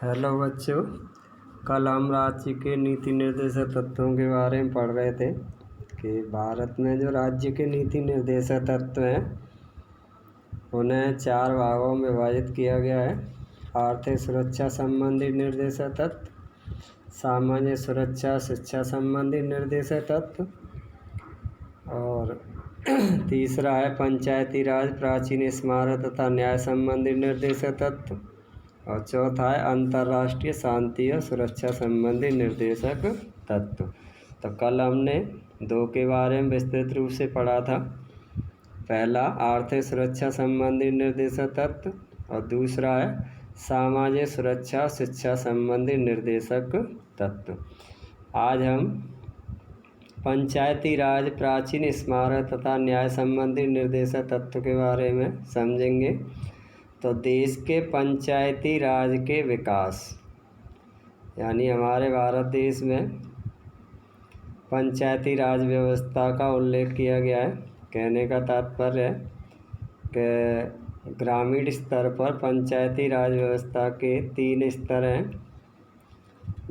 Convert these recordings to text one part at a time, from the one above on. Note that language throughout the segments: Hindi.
हेलो बच्चों, कल हम राज्य के नीति निर्देशक तत्वों के बारे में पढ़ रहे थे कि भारत में जो राज्य के नीति निर्देशक तत्व हैं उन्हें 4 भागों में विभाजित किया गया है। आर्थिक सुरक्षा संबंधी निर्देशक तत्व, सामान्य सुरक्षा शिक्षा संबंधी निर्देशक तत्व और तीसरा है पंचायती राज प्राचीन स्मारक तथा न्याय संबंधी निर्देशक तत्व और चौथा है अंतर्राष्ट्रीय शांति और सुरक्षा संबंधी निर्देशक तत्व। तो कल हमने 2 के बारे में विस्तृत रूप से पढ़ा था। पहला आर्थिक सुरक्षा संबंधी निर्देशक तत्व और दूसरा है सामाजिक सुरक्षा शिक्षा संबंधी निर्देशक तत्व। आज हम पंचायती राज प्राचीन स्मारक तथा न्याय संबंधी निर्देशक तत्व के बारे में समझेंगे। तो देश के पंचायती राज के विकास, यानी हमारे भारत देश में पंचायती राज व्यवस्था का उल्लेख किया गया है। कहने का तात्पर्य है कि ग्रामीण स्तर पर पंचायती राज व्यवस्था के 3 स्तर हैं: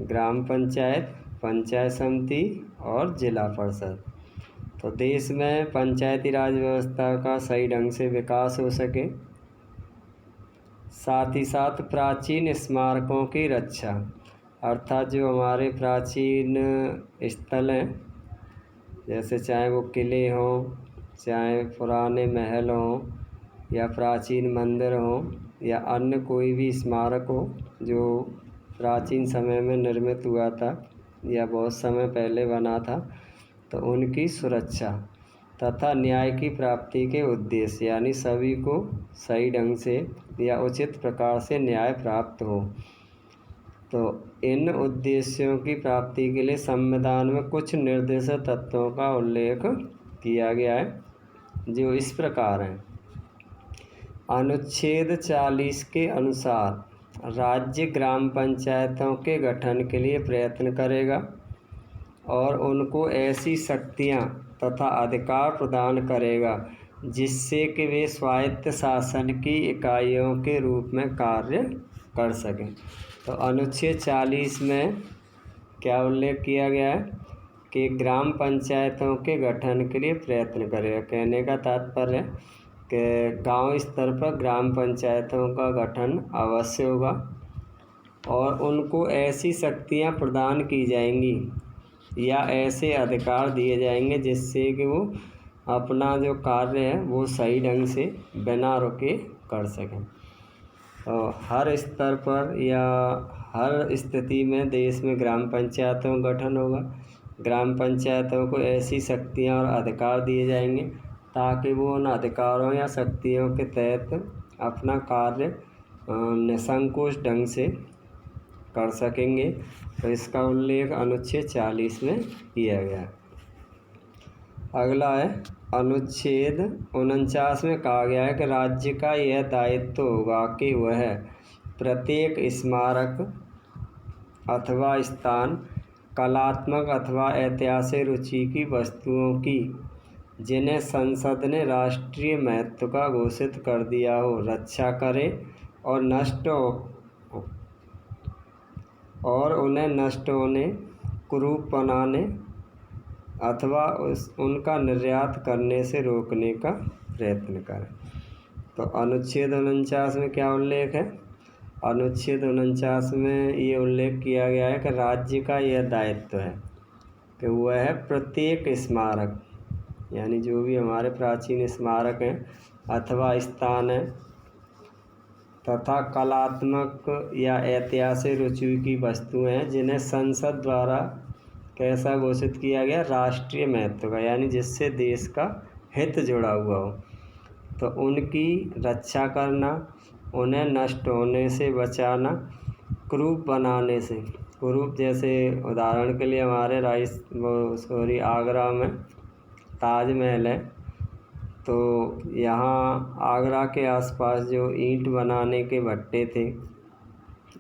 ग्राम पंचायत, पंचायत समिति और जिला परिषद। तो देश में पंचायती राज व्यवस्था का सही ढंग से विकास हो सके, साथ ही साथ प्राचीन स्मारकों की रक्षा, अर्थात जो हमारे प्राचीन स्थल हैं, जैसे चाहे वो किले हों, चाहे पुराने महल हों या प्राचीन मंदिर हों या अन्य कोई भी स्मारक हो जो प्राचीन समय में निर्मित हुआ था या बहुत समय पहले बना था, तो उनकी सुरक्षा तथा न्याय की प्राप्ति के उद्देश्य, यानी सभी को सही ढंग से या उचित प्रकार से न्याय प्राप्त हो। तो इन उद्देश्यों की प्राप्ति के लिए संविधान में कुछ निर्देशक तत्वों का उल्लेख किया गया है, जो इस प्रकार हैं। अनुच्छेद 40 के अनुसार राज्य ग्राम पंचायतों के गठन के लिए प्रयत्न करेगा और उनको ऐसी शक्तियाँ तथा अधिकार प्रदान करेगा जिससे कि वे स्वायत्त शासन की इकाइयों के रूप में कार्य कर सकें। तो अनुच्छेद 40 में क्या उल्लेख किया गया है कि ग्राम पंचायतों के गठन के लिए प्रयत्न करेगा। कहने का तात्पर्य है कि गांव स्तर पर ग्राम पंचायतों का गठन अवश्य होगा और उनको ऐसी शक्तियां प्रदान की जाएंगी या ऐसे अधिकार दिए जाएंगे जिससे कि वो अपना जो कार्य है वो सही ढंग से बिना रुके कर सकें। और हर स्तर पर या हर स्थिति में देश में ग्राम पंचायतों का गठन होगा। ग्राम पंचायतों को ऐसी शक्तियां और अधिकार दिए जाएंगे ताकि वो उन अधिकारों या शक्तियों के तहत अपना कार्य निसंकोच ढंग से कर सकेंगे। तो इसका उल्लेख अनुच्छेद 40 में किया गया है। अगला है अनुच्छेद 49 में कहा गया है कि राज्य का यह दायित्व होगा कि वह प्रत्येक स्मारक अथवा स्थान कलात्मक अथवा ऐतिहासिक रुचि की वस्तुओं की, जिन्हें संसद ने राष्ट्रीय महत्व का घोषित कर दिया हो, रक्षा करे और उन्हें नष्ट होने, कुरूप बनाने अथवा उनका निर्यात करने से रोकने का प्रयत्न करें। तो अनुच्छेद 49 में क्या उल्लेख है? अनुच्छेद 49 में ये उल्लेख किया गया है कि राज्य का यह दायित्व है कि वह प्रत्येक स्मारक, यानी जो भी हमारे प्राचीन स्मारक हैं अथवा स्थान हैं तथा कलात्मक या ऐतिहासिक रुचि की वस्तुएं हैं, जिन्हें संसद द्वारा कैसा घोषित किया गया, राष्ट्रीय महत्व का, यानी जिससे देश का हित जुड़ा हुआ हो, तो उनकी रक्षा करना, उन्हें नष्ट होने से बचाना, कुरूप बनाने से, कुरूप जैसे उदाहरण के लिए हमारे आगरा में ताजमहल है, तो यहाँ आगरा के आसपास जो ईंट बनाने के भट्टे थे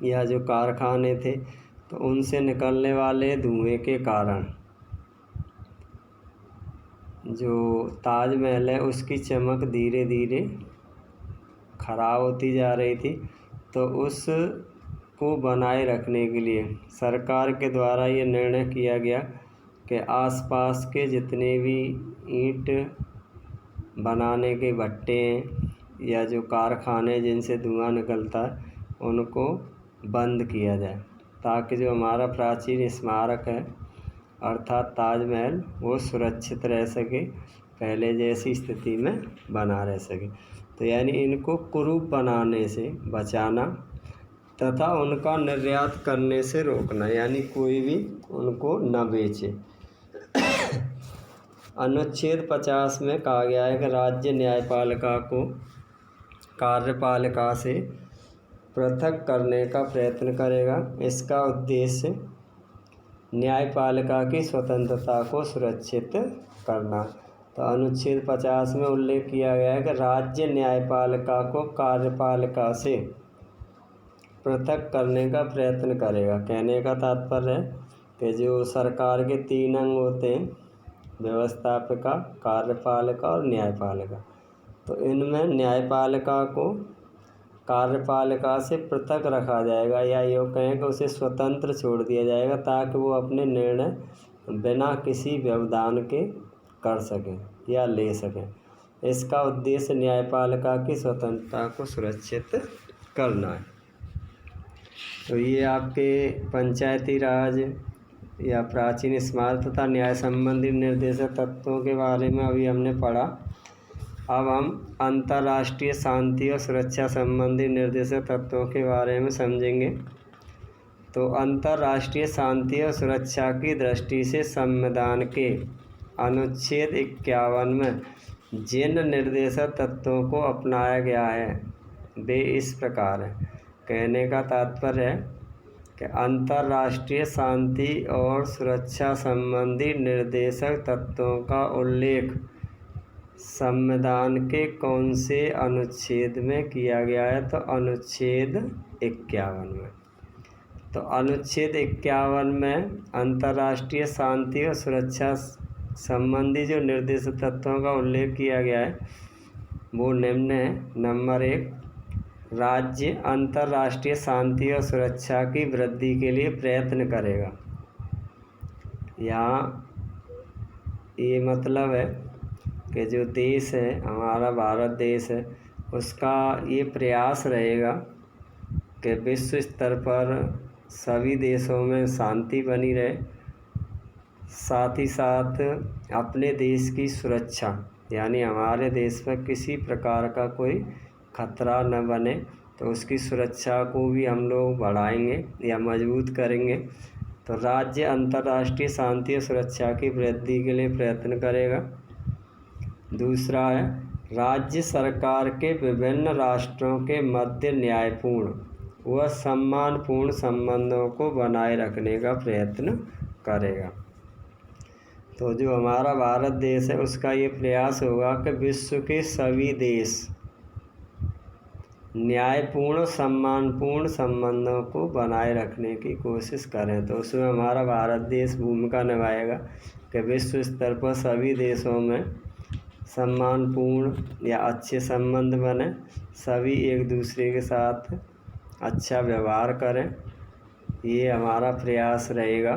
या जो कारखाने थे, तो उनसे निकलने वाले धुएं के कारण जो ताजमहल है उसकी चमक धीरे धीरे खराब होती जा रही थी। तो उस को बनाए रखने के लिए सरकार के द्वारा ये निर्णय किया गया कि आसपास के जितने भी ईंट बनाने के भट्टे हैं या जो कारखाने जिनसे धुआं निकलता है उनको बंद किया जाए, ताकि जो हमारा प्राचीन स्मारक है अर्थात ताजमहल वो सुरक्षित रह सके, पहले जैसी स्थिति में बना रह सके। तो यानी इनको कुरूप बनाने से बचाना तथा उनका निर्यात करने से रोकना, यानी कोई भी उनको न बेचे। अनुच्छेद 50 में कहा गया है कि राज्य न्यायपालिका को कार्यपालिका से पृथक करने का प्रयत्न करेगा। इसका उद्देश्य न्यायपालिका की स्वतंत्रता को सुरक्षित करना। तो अनुच्छेद 50 में उल्लेख किया गया है कि राज्य न्यायपालिका को कार्यपालिका से पृथक करने का प्रयत्न करेगा। कहने का तात्पर्य है कि जो सरकार के 3 अंग होते हैं, व्यवस्थापिका, कार्यपालिका और न्यायपालिका, तो इनमें न्यायपालिका को कार्यपालिका से पृथक रखा जाएगा, या यूँ कहें कि उसे स्वतंत्र छोड़ दिया जाएगा, ताकि वो अपने निर्णय बिना किसी व्यवधान के कर सकें या ले सकें। इसका उद्देश्य न्यायपालिका की स्वतंत्रता को सुरक्षित करना है। तो ये आपके पंचायती राज या प्राचीन स्मारक तथा न्याय संबंधी निर्देशक तत्वों के बारे में अभी हमने पढ़ा। अब हम अंतर्राष्ट्रीय शांति और सुरक्षा संबंधी निर्देशक तत्वों के बारे में समझेंगे। तो अंतर्राष्ट्रीय शांति और सुरक्षा की दृष्टि से संविधान के अनुच्छेद 51 में जिन निर्देशक तत्वों को अपनाया गया है वे इस प्रकार हैं। कहने का तात्पर्य है कि अंतर्राष्ट्रीय शांति और सुरक्षा संबंधी निर्देशक तत्वों का उल्लेख संविधान के कौन से अनुच्छेद में किया गया है? तो अनुच्छेद 51 में। तो अनुच्छेद 51 में अंतर्राष्ट्रीय शांति और सुरक्षा संबंधी जो निर्देशक तत्वों का उल्लेख किया गया है वो निम्न है। नंबर 1, राज्य अंतर्राष्ट्रीय शांति और सुरक्षा की वृद्धि के लिए प्रयत्न करेगा। यहाँ ये मतलब है कि जो देश है, हमारा भारत देश है, उसका ये प्रयास रहेगा कि विश्व स्तर पर सभी देशों में शांति बनी रहे, साथ ही साथ अपने देश की सुरक्षा, यानी हमारे देश में किसी प्रकार का कोई खतरा न बने, तो उसकी सुरक्षा को भी हम लोग बढ़ाएंगे या मजबूत करेंगे। तो राज्य अंतर्राष्ट्रीय शांति और सुरक्षा की वृद्धि के लिए प्रयत्न करेगा। दूसरा है, राज्य सरकार के विभिन्न राष्ट्रों के मध्य न्यायपूर्ण व सम्मानपूर्ण संबंधों को बनाए रखने का प्रयत्न करेगा। तो जो हमारा भारत देश है उसका ये प्रयास होगा कि विश्व के सभी देश न्यायपूर्ण सम्मानपूर्ण संबंधों को बनाए रखने की कोशिश करें। तो उसमें हमारा भारत देश भूमिका निभाएगा कि विश्व स्तर पर सभी देशों में सम्मानपूर्ण या अच्छे संबंध बने, सभी एक दूसरे के साथ अच्छा व्यवहार करें, ये हमारा प्रयास रहेगा।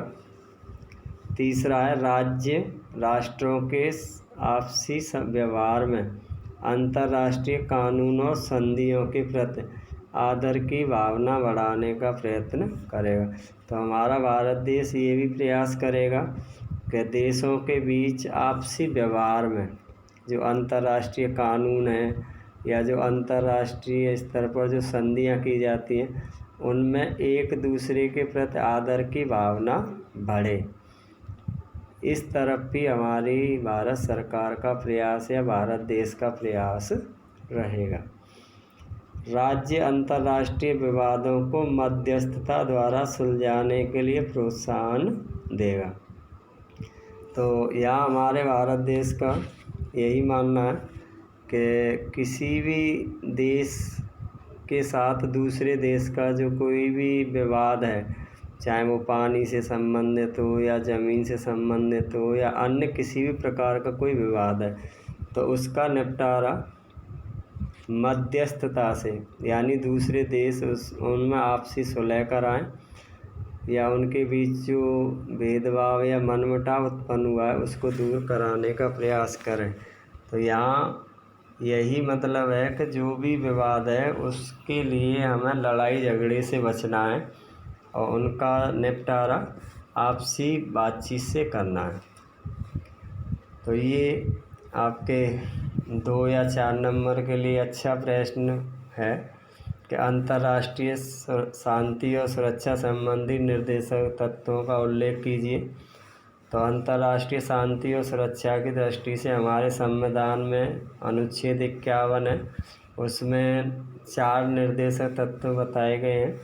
तीसरा है, राज्य राष्ट्रों के आपसी व्यवहार में अंतर्राष्ट्रीय कानून और संधियों के प्रति आदर की भावना बढ़ाने का प्रयत्न करेगा। तो हमारा भारत देश ये भी प्रयास करेगा कि देशों के बीच आपसी व्यवहार में जो अंतर्राष्ट्रीय कानून है या जो अंतर्राष्ट्रीय स्तर पर जो संधियाँ की जाती हैं उनमें एक दूसरे के प्रति आदर की भावना बढ़े। इस तरफ भी हमारी भारत सरकार का प्रयास या भारत देश का प्रयास रहेगा। राज्य अंतर्राष्ट्रीय विवादों को मध्यस्थता द्वारा सुलझाने के लिए प्रोत्साहन देगा। तो यहाँ हमारे भारत देश का यही मानना है कि किसी भी देश के साथ दूसरे देश का जो कोई भी विवाद है, चाहे वो पानी से संबंधित हो या ज़मीन से संबंधित हो या अन्य किसी भी प्रकार का कोई विवाद है, तो उसका निपटारा मध्यस्थता से, यानी दूसरे देश उनमें आपसी सुलह कराएं या उनके बीच जो भेदभाव या मनमुटाव उत्पन्न हुआ है उसको दूर कराने का प्रयास करें। तो यहाँ यही मतलब है कि जो भी विवाद है उसके लिए हमें लड़ाई झगड़े से बचना है और उनका निपटारा आपसी बातचीत से करना है। तो ये आपके 2 या 4 नंबर के लिए अच्छा प्रश्न है कि अंतर्राष्ट्रीय शांति और सुरक्षा संबंधी निर्देशक तत्वों का उल्लेख कीजिए। तो अंतर्राष्ट्रीय शांति और सुरक्षा की दृष्टि से हमारे संविधान में अनुच्छेद 51 है, उसमें 4 निर्देशक तत्व बताए गए हैं,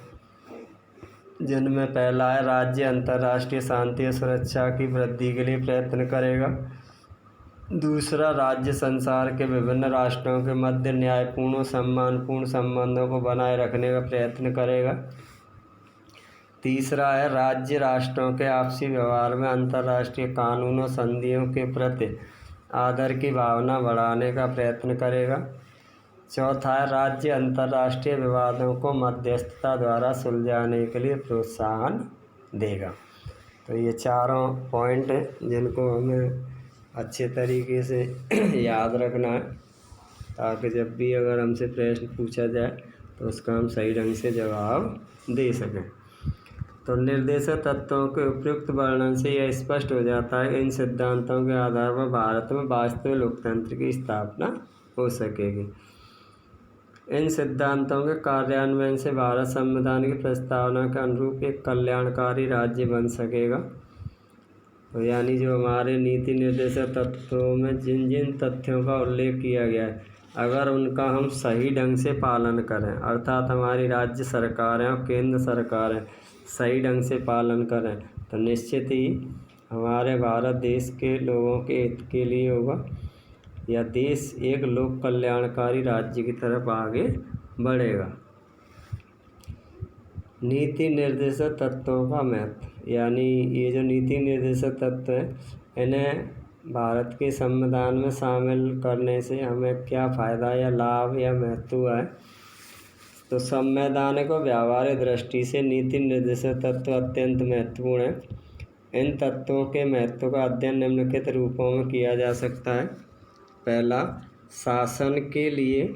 जिनमें पहला है राज्य अंतर्राष्ट्रीय शांति और सुरक्षा की वृद्धि के लिए प्रयत्न करेगा। दूसरा, राज्य संसार के विभिन्न राष्ट्रों के मध्य न्यायपूर्ण और सम्मानपूर्ण संबंधों को बनाए रखने का प्रयत्न करेगा। तीसरा है राज्य राष्ट्रों के आपसी व्यवहार में अंतर्राष्ट्रीय कानूनों संधियों के प्रति आदर की भावना बढ़ाने का प्रयत्न करेगा। चौथा है राज्य अंतर्राष्ट्रीय विवादों को मध्यस्थता द्वारा सुलझाने के लिए प्रोत्साहन देगा। तो ये चारों पॉइंट हैं जिनको हमें अच्छे तरीके से याद रखना है, ताकि जब भी अगर हमसे प्रश्न पूछा जाए तो उसका हम सही ढंग से जवाब दे सकें। तो निर्देशक तत्वों के उपयुक्त वर्णन से यह स्पष्ट हो जाता है इन सिद्धांतों के आधार पर भारत में वास्तविक लोकतंत्र की स्थापना हो सकेगी। इन सिद्धांतों के कार्यान्वयन से भारत संविधान की प्रस्तावना के अनुरूप एक कल्याणकारी राज्य बन सकेगा। तो यानी जो हमारे नीति निर्देशक तत्वों में जिन जिन तथ्यों का उल्लेख किया गया है, अगर उनका हम सही ढंग से पालन करें, अर्थात हमारी राज्य सरकारें और केंद्र सरकारें सही ढंग से पालन करें, तो निश्चित ही हमारे भारत देश के लोगों के हित के लिए होगा या देश एक लोक कल्याणकारी राज्य की तरफ आगे बढ़ेगा। नीति निर्देशक तत्वों का महत्व, यानी ये जो नीति निर्देशक तत्व है इन्हें भारत के संविधान में शामिल करने से हमें क्या फ़ायदा या लाभ या महत्व है। तो संवैधानिक और व्यावहारिक दृष्टि से नीति निर्देशक तत्व अत्यंत महत्वपूर्ण है। इन तत्वों के महत्व का अध्ययन निम्नलिखित रूपों में किया जा सकता है। पहला, शासन के लिए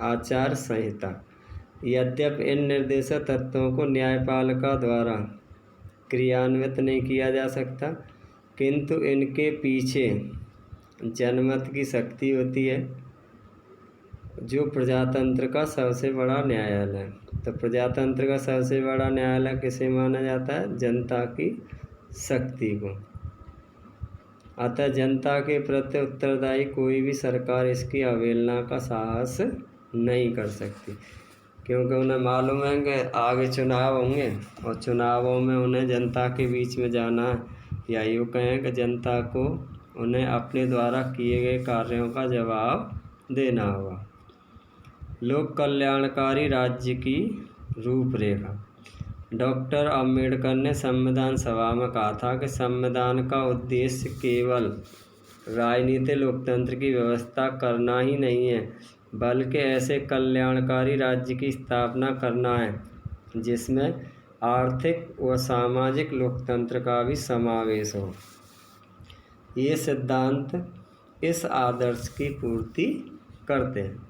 आचार संहिता। यद्यपि इन निर्देशक तत्वों को न्यायपालिका द्वारा क्रियान्वित नहीं किया जा सकता, किंतु इनके पीछे जनमत की शक्ति होती है, जो प्रजातंत्र का सबसे बड़ा न्यायालय है। तो प्रजातंत्र का सबसे बड़ा न्यायालय किसे माना जाता है? जनता की शक्ति को। अतः जनता के प्रति उत्तरदायी कोई भी सरकार इसकी अवहेलना का साहस नहीं कर सकती, क्योंकि उन्हें मालूम है कि आगे चुनाव होंगे और चुनावों में उन्हें जनता के बीच में जाना है, या यूँ कहें कि जनता को उन्हें अपने द्वारा किए गए कार्यों का जवाब देना होगा। लोक कल्याणकारी राज्य की रूपरेखा। डॉक्टर अंबेडकर ने संविधान सभा में कहा था कि संविधान का उद्देश्य केवल राजनीतिक लोकतंत्र की व्यवस्था करना ही नहीं है, बल्कि ऐसे कल्याणकारी राज्य की स्थापना करना है जिसमें आर्थिक व सामाजिक लोकतंत्र का भी समावेश हो। ये सिद्धांत इस आदर्श की पूर्ति करते हैं।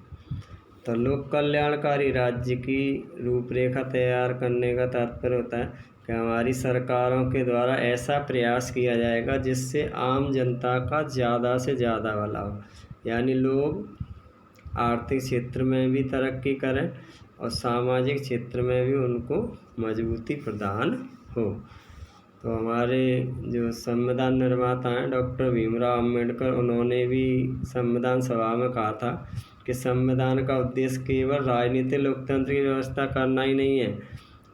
तो लोक कल्याणकारी राज्य की रूपरेखा तैयार करने का तात्पर्य होता है कि हमारी सरकारों के द्वारा ऐसा प्रयास किया जाएगा जिससे आम जनता का ज़्यादा से ज़्यादा भला हो, यानी लोग आर्थिक क्षेत्र में भी तरक्की करें और सामाजिक क्षेत्र में भी उनको मजबूती प्रदान हो। तो हमारे जो संविधान निर्माता हैं डॉक्टर भीमराव अंबेडकर, उन्होंने भी संविधान सभा में कहा था कि संविधान का उद्देश्य केवल राजनीतिक लोकतंत्र की व्यवस्था करना ही नहीं है,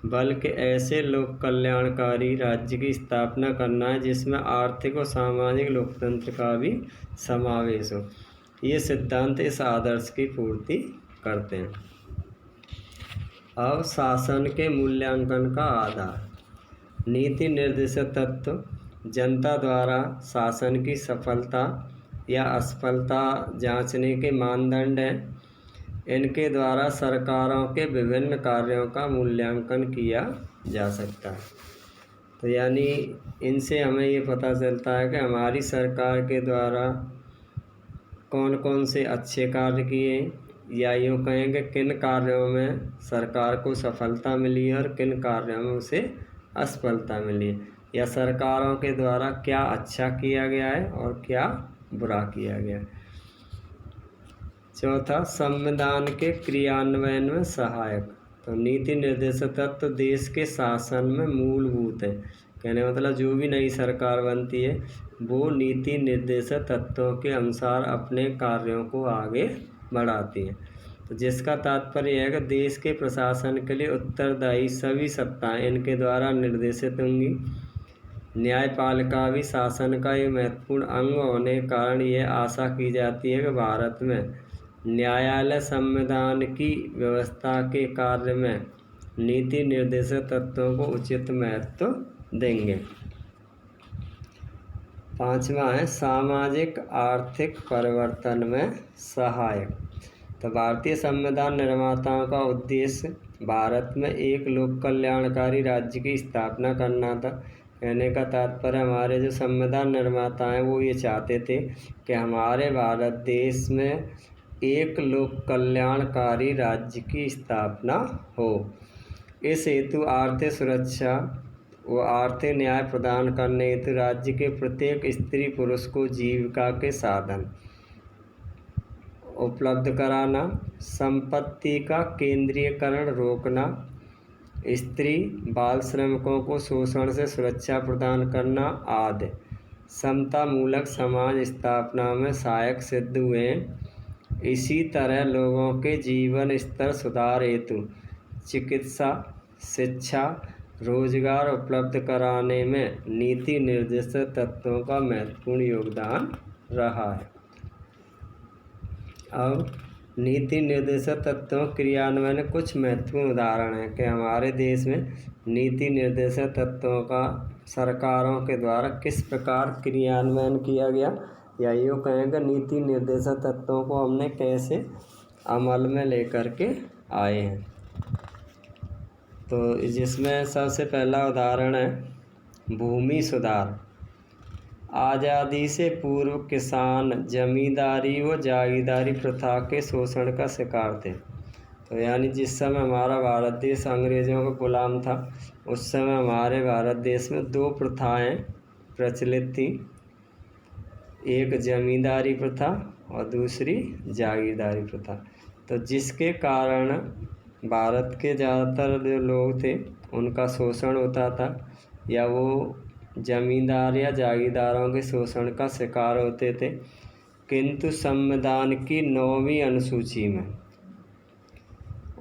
बल्कि ऐसे लोक कल्याणकारी राज्य की स्थापना करना है जिसमें आर्थिक और सामाजिक लोकतंत्र का भी समावेश हो। ये सिद्धांत इस आदर्श की पूर्ति करते हैं। अब शासन के मूल्यांकन का आधार। नीति निर्देशक तत्व जनता द्वारा शासन की सफलता या असफलता जांचने के मानदंड हैं। इनके द्वारा सरकारों के विभिन्न कार्यों का मूल्यांकन किया जा सकता है। तो यानी इनसे हमें ये पता चलता है कि हमारी सरकार के द्वारा कौन कौन से अच्छे कार्य किए, या यूँ कहेंगे किन कार्यों में सरकार को सफलता मिली है और किन कार्यों में उसे असफलता मिली है, या सरकारों के द्वारा क्या अच्छा किया गया है और क्या बुरा किया गया है। चौथा, संविधान के क्रियान्वयन में सहायक। तो नीति निर्देशक तत्व देश के शासन में मूलभूत है। कहने मतलब जो भी नई सरकार बनती है वो नीति निर्देशक तत्वों के अनुसार अपने कार्यों को आगे बढ़ाती है। तो जिसका तात्पर्य है कि देश के प्रशासन के लिए उत्तरदायी सभी सत्ताएं इनके द्वारा निर्देशित होंगी। न्यायपालिका भी शासन का एक महत्वपूर्ण अंग होने के कारण यह आशा की जाती है कि भारत में न्यायालय संविधान की व्यवस्था के कार्य में नीति निर्देशक तत्वों को उचित महत्व देंगे। पांचवा है सामाजिक आर्थिक परिवर्तन में सहायक। तो भारतीय संविधान निर्माताओं का उद्देश्य भारत में एक लोक कल्याणकारी राज्य की स्थापना करना था। कहने का तात्पर्य हमारे जो संविधान निर्माता हैं वो ये चाहते थे कि हमारे भारत देश में एक लोक कल्याणकारी राज्य की स्थापना हो। इस हेतु आर्थिक सुरक्षा व आर्थिक न्याय प्रदान करने हेतु राज्य के प्रत्येक स्त्री पुरुष को जीविका के साधन उपलब्ध कराना, संपत्ति का केंद्रीयकरण रोकना, स्त्री बाल श्रमिकों को शोषण से सुरक्षा प्रदान करना आदि समतामूलक समाज स्थापना में सहायक सिद्ध हुए। इसी तरह लोगों के जीवन स्तर सुधार हेतु चिकित्सा, शिक्षा, रोजगार उपलब्ध कराने में नीति निर्देशक तत्वों का महत्वपूर्ण योगदान रहा है। अब नीति निर्देशक तत्वों क्रियान्वयन कुछ महत्वपूर्ण उदाहरण हैं कि हमारे देश में नीति निर्देशक तत्वों का सरकारों के द्वारा किस प्रकार क्रियान्वयन किया गया, या यूँ कहेंगे नीति निर्देशक तत्वों को हमने कैसे अमल में लेकर के आए हैं। तो जिसमें सबसे पहला उदाहरण है भूमि सुधार। आज़ादी से पूर्व किसान जमींदारी व जागीरदारी प्रथा के शोषण का शिकार थे। तो यानी जिस समय हमारा भारत देश अंग्रेज़ों का गुलाम था उस समय हमारे भारत देश में दो प्रथाएं प्रचलित थी, एक जमींदारी प्रथा और दूसरी जागीरदारी प्रथा। तो जिसके कारण भारत के ज़्यादातर जो लोग थे उनका शोषण होता था, या वो जमींदार या जागीरदारों के शोषण का शिकार होते थे। किंतु संविधान की 9वीं अनुसूची में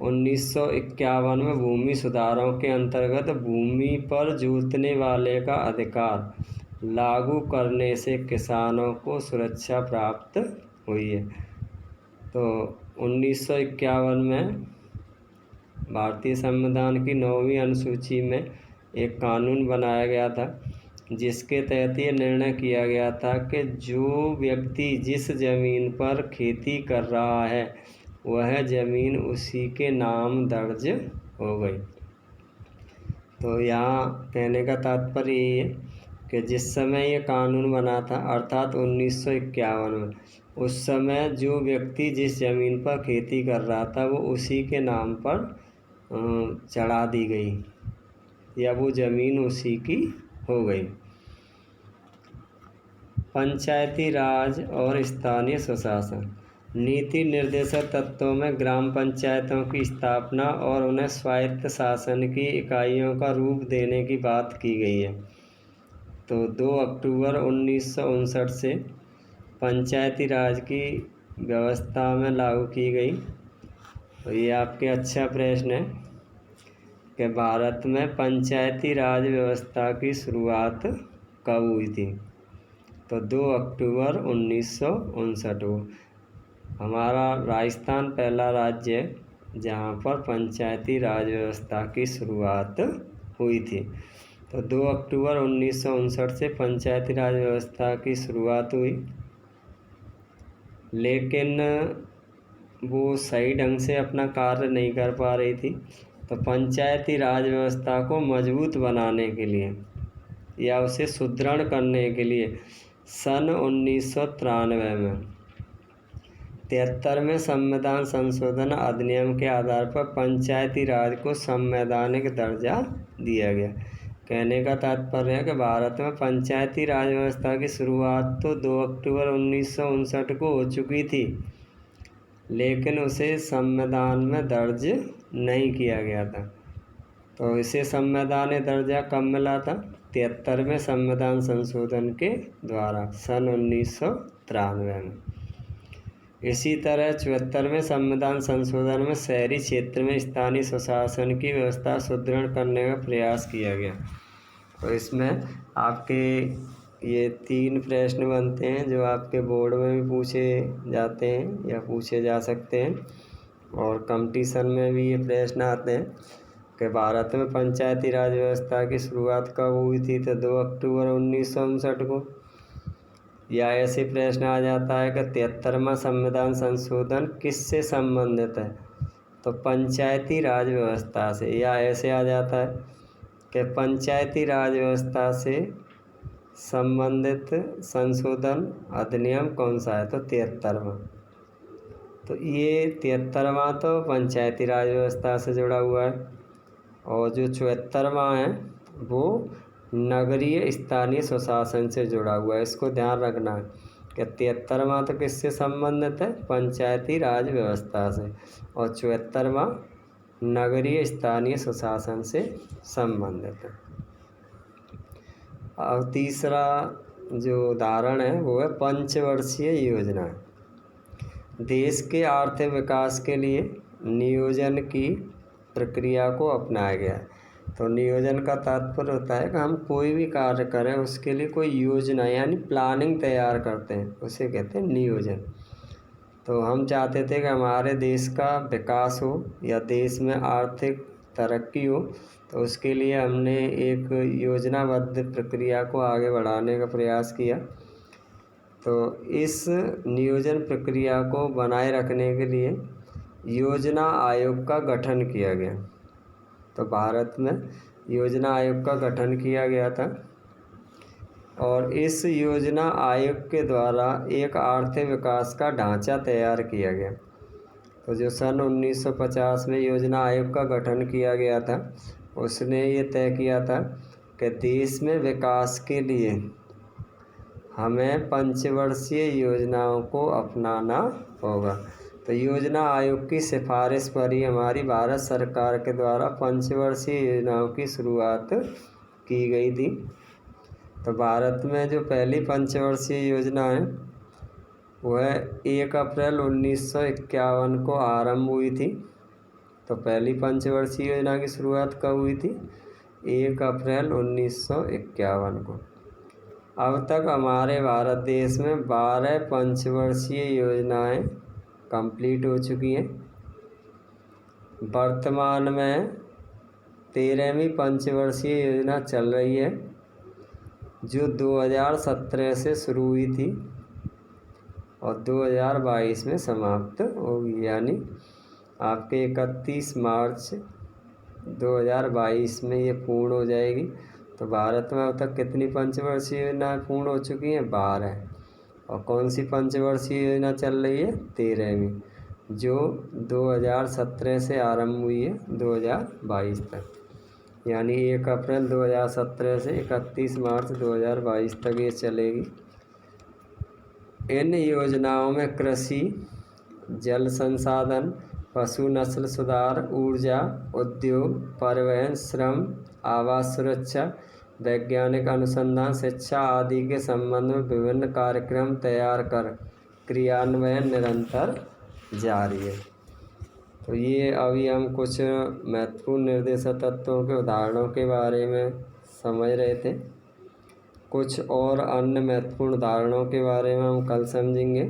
1951 में भूमि सुधारों के अंतर्गत भूमि पर जोतने वाले का अधिकार लागू करने से किसानों को सुरक्षा प्राप्त हुई है। तो 1951 में भारतीय संविधान की 9वीं अनुसूची में एक कानून बनाया गया था जिसके तहत ये निर्णय किया गया था कि जो व्यक्ति जिस ज़मीन पर खेती कर रहा है वह ज़मीन उसी के नाम दर्ज हो गई। तो यहाँ कहने का तात्पर्य ये है कि जिस समय ये कानून बना था अर्थात 1951 में, उस समय जो व्यक्ति जिस ज़मीन पर खेती कर रहा था वो उसी के नाम पर चढ़ा दी गई, या वो ज़मीन उसी की हो गई। पंचायती राज और स्थानीय स्वशासन। नीति निर्देशक तत्वों में ग्राम पंचायतों की स्थापना और उन्हें स्वायत्त शासन की इकाइयों का रूप देने की बात की गई है। तो 2 अक्टूबर 1959 से पंचायती राज की व्यवस्था में लागू की गई। तो ये आपके अच्छा प्रश्न है कि भारत में पंचायती राज व्यवस्था की शुरुआत कब हुई थी। तो 2 अक्टूबर 1959 को। हमारा राजस्थान पहला राज्य है जहाँ पर पंचायती राज व्यवस्था की शुरुआत हुई थी। तो 2 अक्टूबर 1959 से पंचायती राज व्यवस्था की शुरुआत हुई, लेकिन वो सही ढंग से अपना कार्य नहीं कर पा रही थी। तो पंचायती राज व्यवस्था को मजबूत बनाने के लिए या उसे सुदृढ़ करने के लिए सन 1993 में 73वें संविधान संशोधन अधिनियम के आधार पर पंचायती राज को संवैधानिक दर्जा दिया गया। कहने का तात्पर्य है कि भारत में पंचायती राज व्यवस्था की शुरुआत तो 2 अक्टूबर 1959 को हो चुकी थी, लेकिन उसे संविधान में दर्ज नहीं किया गया था। तो इसे संवैधानिक दर्जा कब मिला था? 73वें संविधान संशोधन के द्वारा सन 1993 में। इसी तरह 74वें संविधान संशोधन में शहरी क्षेत्र में स्थानीय स्वशासन की व्यवस्था सुदृढ़ करने का प्रयास किया गया। तो इसमें आपके ये 3 प्रश्न बनते हैं जो आपके बोर्ड में भी पूछे जाते हैं या पूछे जा सकते हैं, और कंपटीशन में भी ये प्रश्न आते हैं कि भारत में पंचायती राज व्यवस्था की शुरुआत कब हुई थी? तो 2 अक्टूबर 1959 को। या ऐसे प्रश्न आ जाता है कि 73वां संविधान संशोधन किससे संबंधित है? तो पंचायती राज व्यवस्था से। या ऐसे आ जाता है कि पंचायती राज व्यवस्था से संबंधित संशोधन अधिनियम कौन सा है? तो 73वां। तो ये 73वां तो पंचायती राज व्यवस्था से जुड़ा हुआ है, और जो 74वां है वो नगरीय स्थानीय स्वशासन से जुड़ा हुआ है। इसको ध्यान रखना है कि 73वां तो किससे संबंधित है? पंचायती राज व्यवस्था से, और 74वां नगरीय स्थानीय स्वशासन से संबंधित है। और तीसरा जो उदाहरण है वो है पंचवर्षीय योजना। देश के आर्थिक विकास के लिए नियोजन की प्रक्रिया को अपनाया गया है। तो नियोजन का तात्पर्य होता है कि हम कोई भी कार्य करें उसके लिए कोई योजना यानी प्लानिंग तैयार करते हैं, उसे कहते हैं नियोजन। तो हम चाहते थे कि हमारे देश का विकास हो या देश में आर्थिक तरक्की हो, तो उसके लिए हमने एक योजनाबद्ध प्रक्रिया को आगे बढ़ाने का प्रयास किया। तो इस नियोजन प्रक्रिया को बनाए रखने के लिए योजना आयोग का गठन किया गया। तो भारत में योजना आयोग का गठन किया गया था, और इस योजना आयोग के द्वारा एक आर्थिक विकास का ढांचा तैयार किया गया। तो जो सन 1950 में योजना आयोग का गठन किया गया था, उसने ये तय किया था कि देश में विकास के लिए हमें पंचवर्षीय योजनाओं को अपनाना होगा। तो योजना आयोग की सिफारिश पर ही हमारी भारत सरकार के द्वारा पंचवर्षीय योजनाओं की शुरुआत की गई थी। तो भारत में जो पहली पंचवर्षीय योजना है वह 1 अप्रैल 1951 को आरंभ हुई थी। तो पहली पंचवर्षीय योजना की शुरुआत कब हुई थी? 1 अप्रैल 1951 को। अब तक हमारे भारत देश में 12 पंचवर्षीय योजनाएं कंप्लीट हो चुकी हैं। वर्तमान में 13वीं पंचवर्षीय योजना चल रही है, जो 2017 से शुरू हुई थी और 2022 में समाप्त होगी, यानी आपके 31 मार्च 2022 में ये पूर्ण हो जाएगी। तो भारत में अब तक कितनी पंचवर्षीय योजनाएं पूर्ण हो चुकी हैं? 12। और कौन सी पंचवर्षीय योजना चल रही है? 13वीं, जो 2017 से आरंभ हुई है 2022 तक, यानी 1 अप्रैल 2017 से 31 मार्च 2022 तक ये चलेगी। इन योजनाओं में कृषि, जल संसाधन, पशु नस्ल सुधार, ऊर्जा, उद्योग, परिवहन, श्रम, आवास सुरक्षा, वैज्ञानिक अनुसंधान, शिक्षा आदि के संबंध में विभिन्न कार्यक्रम तैयार कर क्रियान्वयन निरंतर जारी है। तो ये अभी हम कुछ महत्वपूर्ण निर्देशक तत्वों के उदाहरणों के बारे में समझ रहे थे। कुछ और अन्य महत्वपूर्ण उदाहरणों के बारे में हम कल समझेंगे।